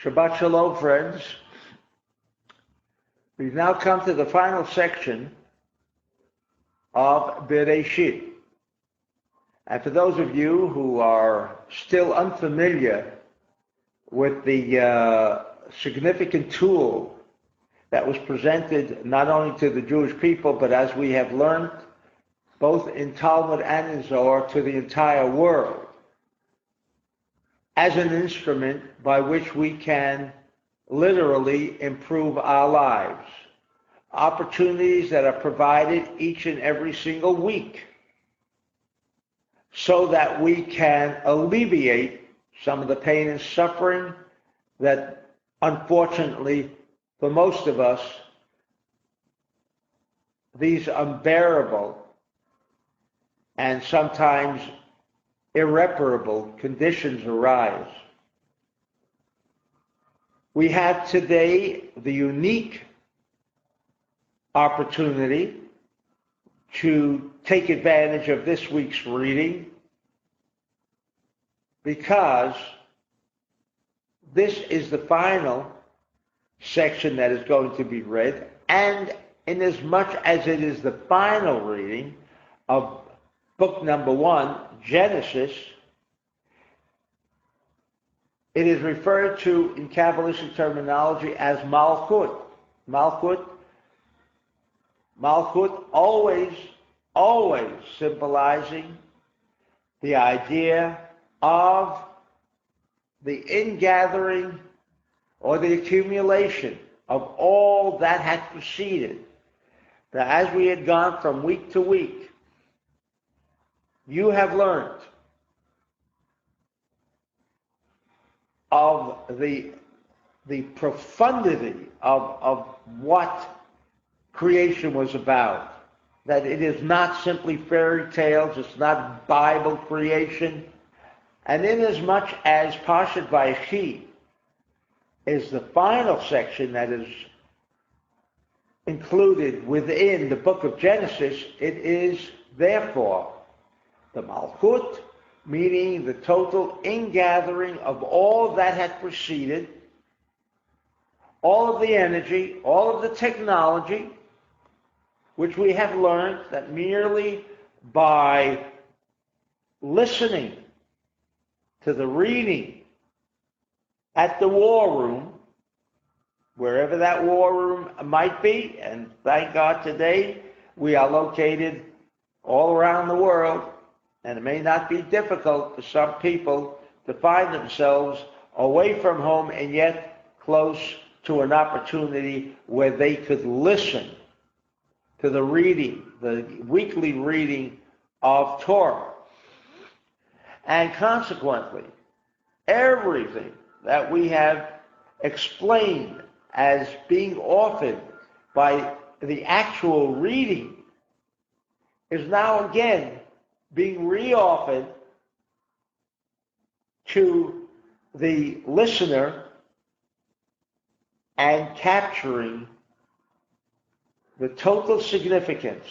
Shabbat Shalom, friends. We've now come to the final section of Bereshit. And for those of you who are still unfamiliar with the significant tool that was presented not only to the Jewish people, but as we have learned, both in Talmud and in Zohar, to the entire world, as an instrument by which we can literally improve our lives. Opportunities that are provided each and every single week so that we can alleviate some of the pain and suffering that, unfortunately, for most of us, these unbearable and sometimes irreparable conditions arise. We have today the unique opportunity to take advantage of this week's reading, because this is the final section that is going to be read, and inasmuch as it is the final reading of book number 1, Genesis, it is referred to in Kabbalistic terminology as Malchut. Malchut always symbolizing the idea of the ingathering or the accumulation of all that had preceded. That as we had gone from week to week, you have learned of the profundity of what creation was about. That it is not simply fairy tales, it's not Bible creation. And inasmuch as Parshat Vayechi is the final section that is included within the book of Genesis, it is therefore the Malchut, meaning the total ingathering of all that had preceded, all of the energy, all of the technology, which we have learned that merely by listening to the reading at the war room, wherever that war room might be, and thank God today we are located all around the world, and it may not be difficult for some people to find themselves away from home and yet close to an opportunity where they could listen to the reading, the weekly reading of Torah. And consequently, everything that we have explained as being offered by the actual reading is now again being re-offered to the listener and capturing the total significance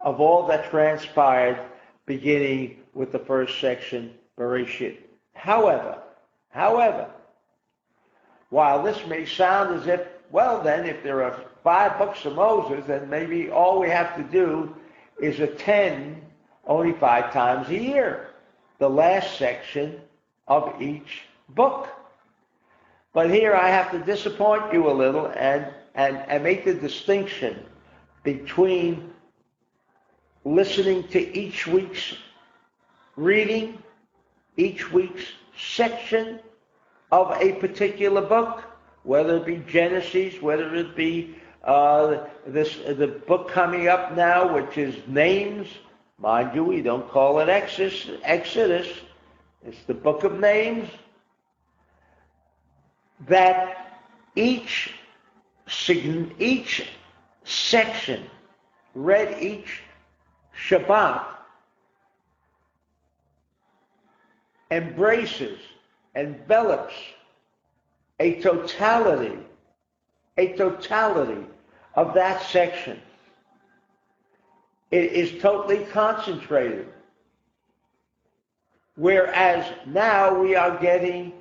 of all that transpired, beginning with the first section, Bereshit. However, while this may sound as if, well then, if there are 5 books of Moses, then maybe all we have to do is attend only 5 times a year the last section of each book. But here I have to disappoint you a little and make the distinction between listening to each week's reading, each week's section of a particular book, whether it be Genesis, whether it be the book coming up now, which is Names. Mind you, we don't call it Exodus. It's the book of Names. That each section read each Shabbat embraces, envelops a totality of that section. It is totally concentrated. Whereas now we are getting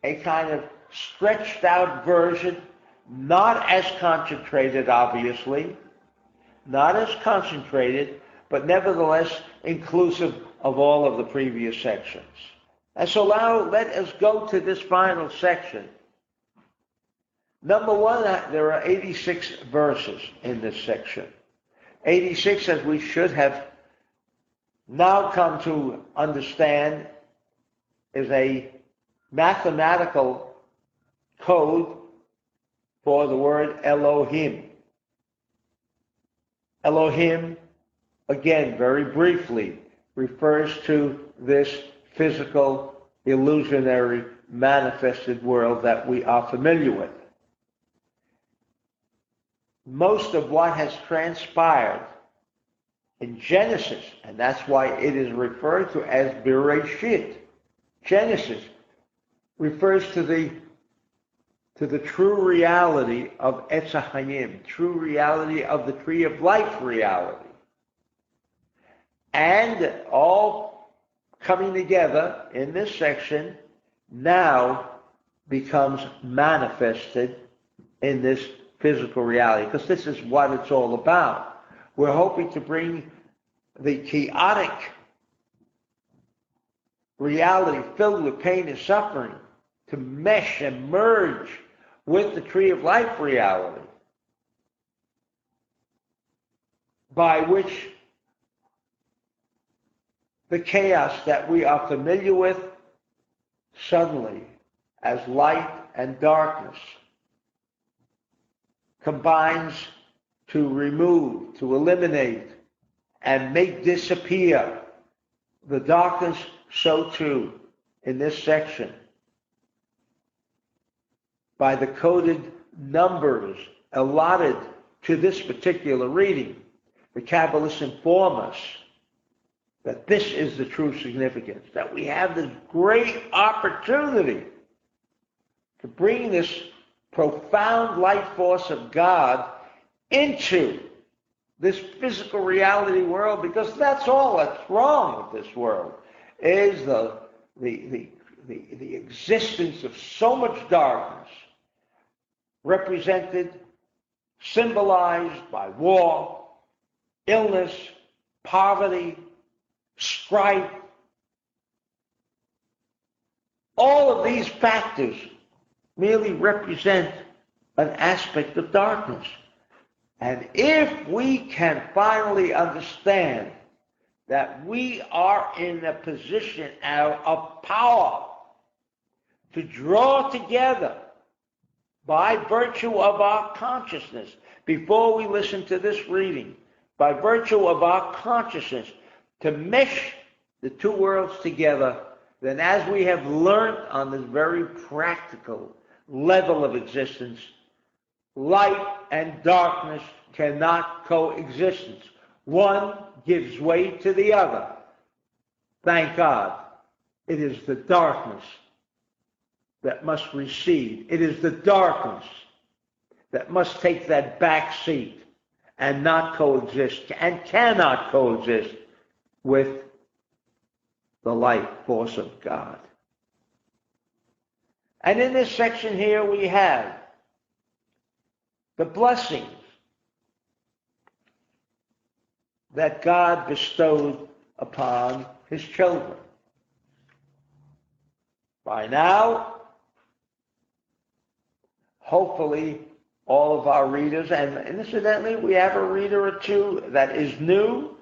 a kind of stretched out version, not as concentrated, obviously, not as concentrated, but nevertheless inclusive of all of the previous sections. And so now let us go to this final section. Number one, there are 86 verses in this section. 86, as we should have now come to understand, is a mathematical code for the word Elohim. Elohim, again, very briefly, refers to this physical, illusionary, manifested world that we are familiar with. Most of what has transpired in Genesis, and that's why it is referred to as Bereshit. Genesis refers to the true reality of Etz HaChaim, true reality of the tree of life reality. And all coming together in this section now becomes manifested in this physical reality, because this is what it's all about. We're hoping to bring the chaotic reality filled with pain and suffering to mesh and merge with the tree of life reality, by which the chaos that we are familiar with suddenly, as light and darkness, combines to remove, to eliminate, and make disappear the darkness. So too, in this section, by the coded numbers allotted to this particular reading, the Kabbalists inform us that this is the true significance, that we have this great opportunity to bring this profound life force of God into this physical reality world, because that's all that's wrong with this world, is the existence of so much darkness, represented, symbolized by war, illness, poverty, strife. All of these factors merely represent an aspect of darkness. And if we can finally understand that we are in a position of power to draw together by virtue of our consciousness, before we listen to this reading, by virtue of our consciousness, to mesh the two worlds together, then as we have learned on this very practical level of existence, light and darkness cannot coexist. One gives way to the other. Thank God. It is the darkness that must recede. It is the darkness that must take that back seat and not coexist, and cannot coexist with the life force of God. And in this section here we have the blessings that God bestowed upon his children. By now, hopefully, all of our readers, and incidentally, we have a reader or two that is new.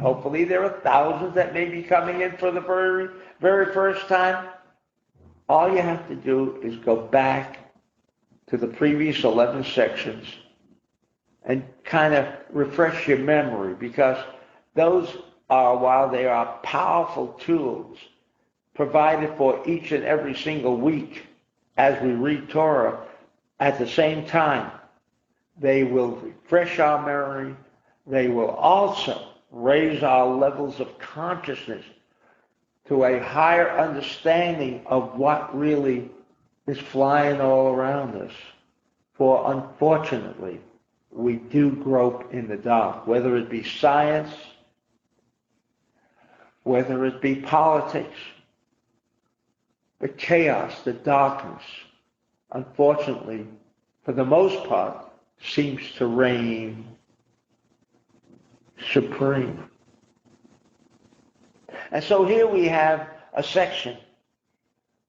Hopefully, there are thousands that may be coming in for the very, very first time. All you have to do is go back to the previous 11 sections and kind of refresh your memory, because those are, while they are powerful tools provided for each and every single week as we read Torah, at the same time, they will refresh our memory. They will also raise our levels of consciousness to a higher understanding of what really is flying all around us. For unfortunately, we do grope in the dark, whether it be science, whether it be politics, the chaos, the darkness unfortunately, for the most part, seems to reign supreme. And so here we have a section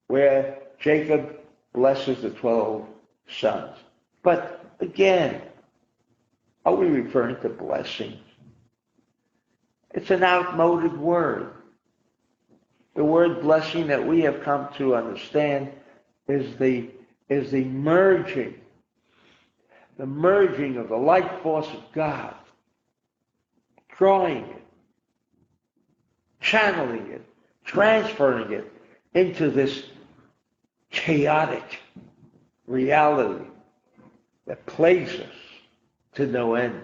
where Jacob blesses the 12 sons. But again, are we referring to blessing? It's an outmoded word. The word blessing that we have come to understand is the merging of the life force of God, drawing it, channeling it, transferring it into this chaotic reality that plagues us to no end.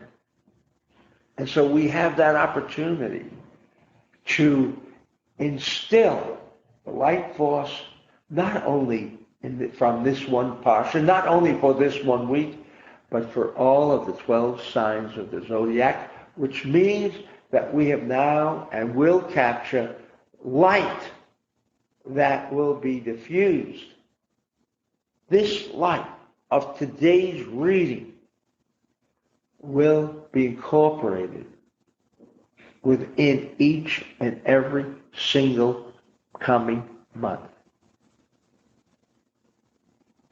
And so we have that opportunity to instill the light force not only from this one Parsha, not only for this 1 week, but for all of the 12 signs of the zodiac, which means that we have now and will capture light that will be diffused. This light of today's reading will be incorporated within each and every single coming month.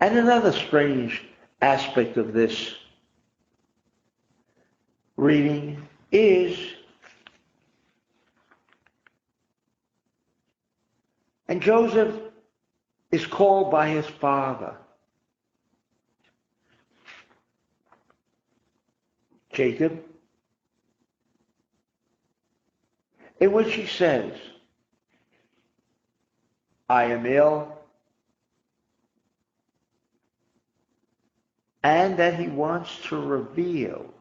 And another strange aspect of this reading is, and Joseph is called by his father, Jacob, in which he says, I am ill, and that he wants to reveal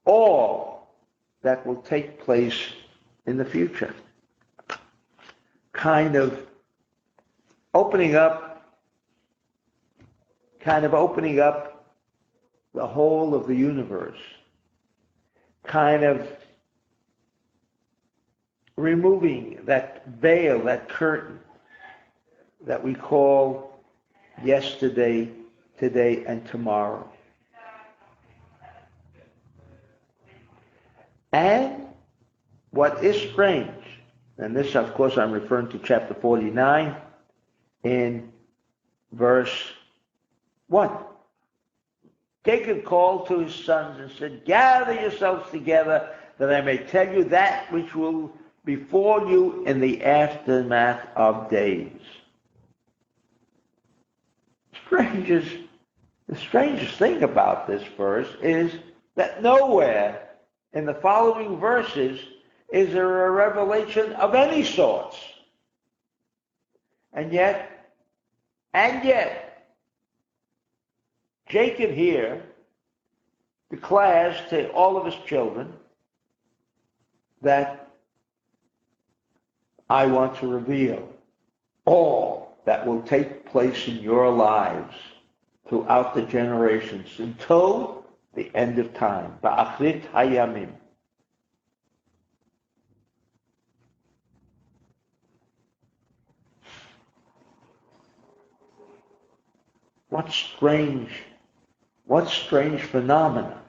all that will take place in the future. Kind of opening up the whole of the universe. Kind of removing that veil, that curtain that we call yesterday, today, and tomorrow. And what is strange, and this, of course, I'm referring to chapter 49 in verse 1. Jacob called to his sons and said, gather yourselves together that I may tell you that which will befall you in the aftermath of days. The strangest thing about this verse is that nowhere in the following verses is there a revelation of any sorts. And yet, Jacob here declares to all of his children that I want to reveal all that will take place in your lives throughout the generations until the end of time. Ba'achrit hayamim. What strange phenomena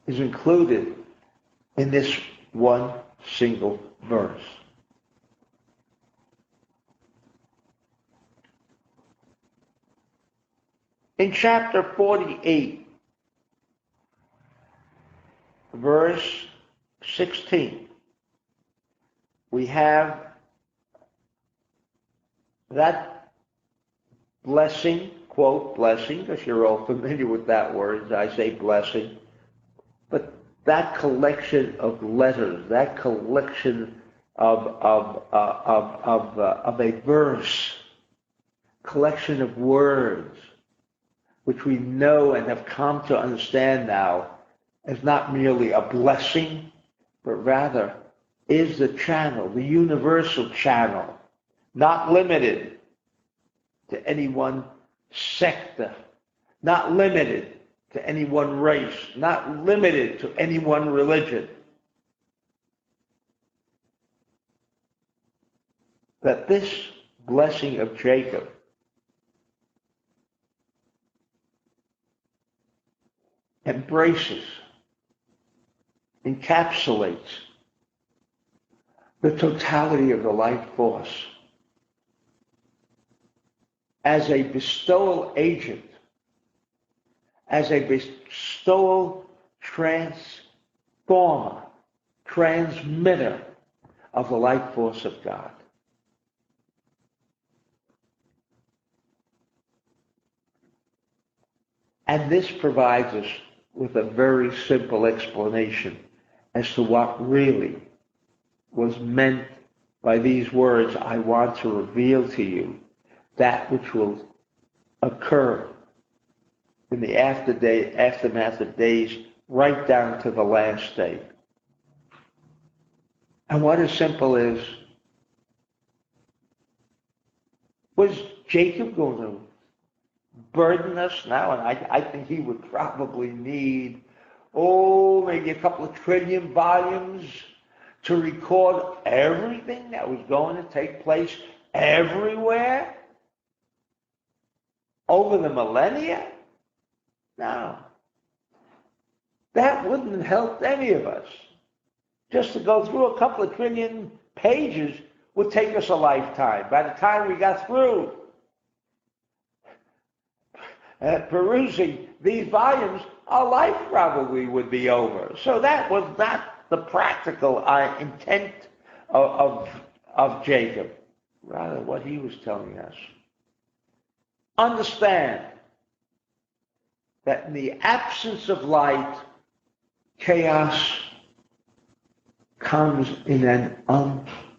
is included in this one single verse? In chapter 48, verse 16, we have that blessing, quote, blessing, because you're all familiar with that word, I say blessing, but that collection of letters, that collection of a verse, collection of words, which we know and have come to understand now as not merely a blessing, but rather is the channel, the universal channel, not limited to any one sector, not limited to any one race, not limited to any one religion. That this blessing of Jacob embraces, encapsulates the totality of the life force as a bestowal agent, as a bestowal transformer, transmitter of the life force of God. And this provides us with a very simple explanation as to what really was meant by these words, I want to reveal to you that which will occur in the aftermath of days, right down to the last day. And what is simple is, was Jacob going to burden us now? And I think he would probably need, maybe a couple of trillion volumes to record everything that was going to take place everywhere over the millennia? No. That wouldn't have helped any of us. Just to go through a couple of trillion pages would take us a lifetime. By the time we got through perusing these volumes, our life probably would be over. So that was not the practical intent of Jacob. Rather, what he was telling us. Understand that in the absence of light, chaos comes in an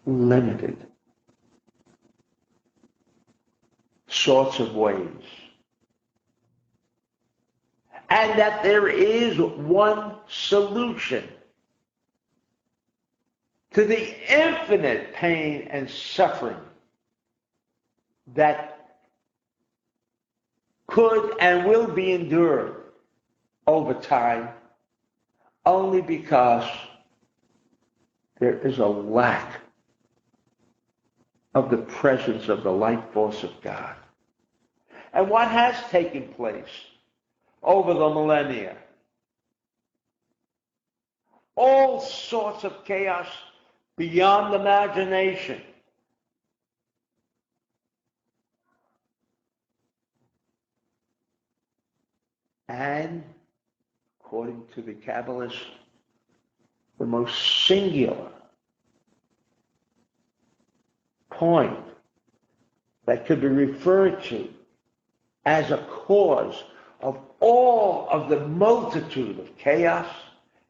unlimited sorts of ways. And that there is one solution to the infinite pain and suffering that could and will be endured over time, only because there is a lack of the presence of the life force of God. And what has taken place over the millennia? All sorts of chaos beyond imagination. And, according to the Kabbalists, the most singular point that could be referred to as a cause of all of the multitude of chaos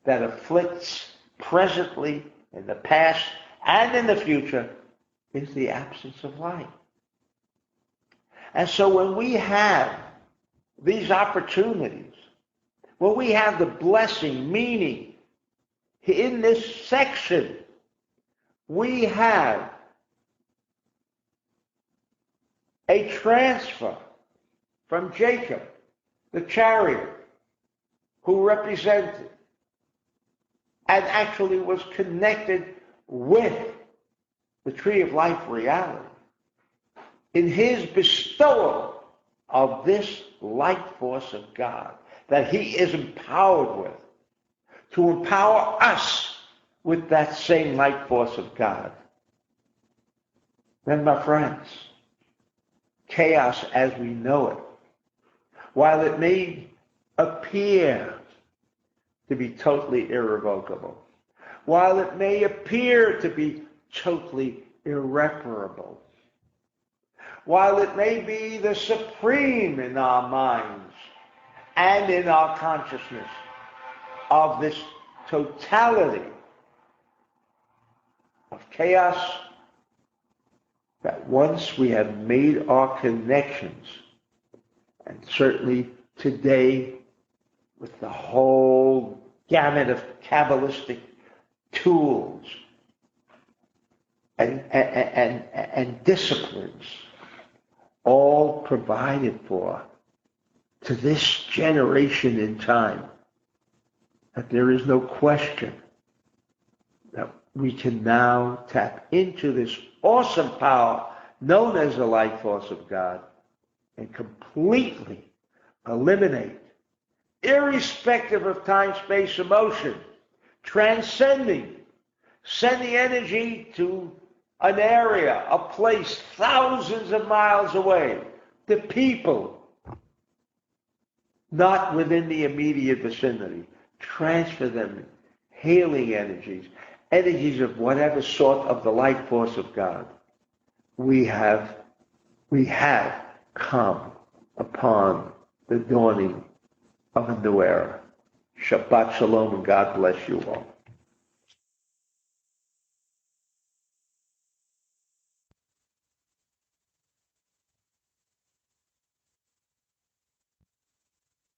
that afflicts presently, in the past, and in the future, is the absence of light. And so when we have these opportunities, when we have the blessing, meaning in this section, we have a transfer from Jacob, the chariot, who represented and actually was connected with the tree of life reality, in his bestowal of this light force of God that he is empowered with, to empower us with that same light force of God. Then, my friends, chaos as we know it, while it may appear to be totally irrevocable, while it may appear to be totally irreparable, while it may be the supreme in our minds and in our consciousness of this totality of chaos, that once we have made our connections, and certainly today with the whole gamut of Kabbalistic tools and disciplines, all provided for to this generation in time, that there is no question that we can now tap into this awesome power known as the light force of God, and completely eliminate, irrespective of time, space, or motion, transcending, sending energy to an area, a place thousands of miles away, to people not within the immediate vicinity. Transfer them healing energies, energies of whatever sort of the light force of God. We have come upon the dawning of a new era. Shabbat Shalom, and God bless you all.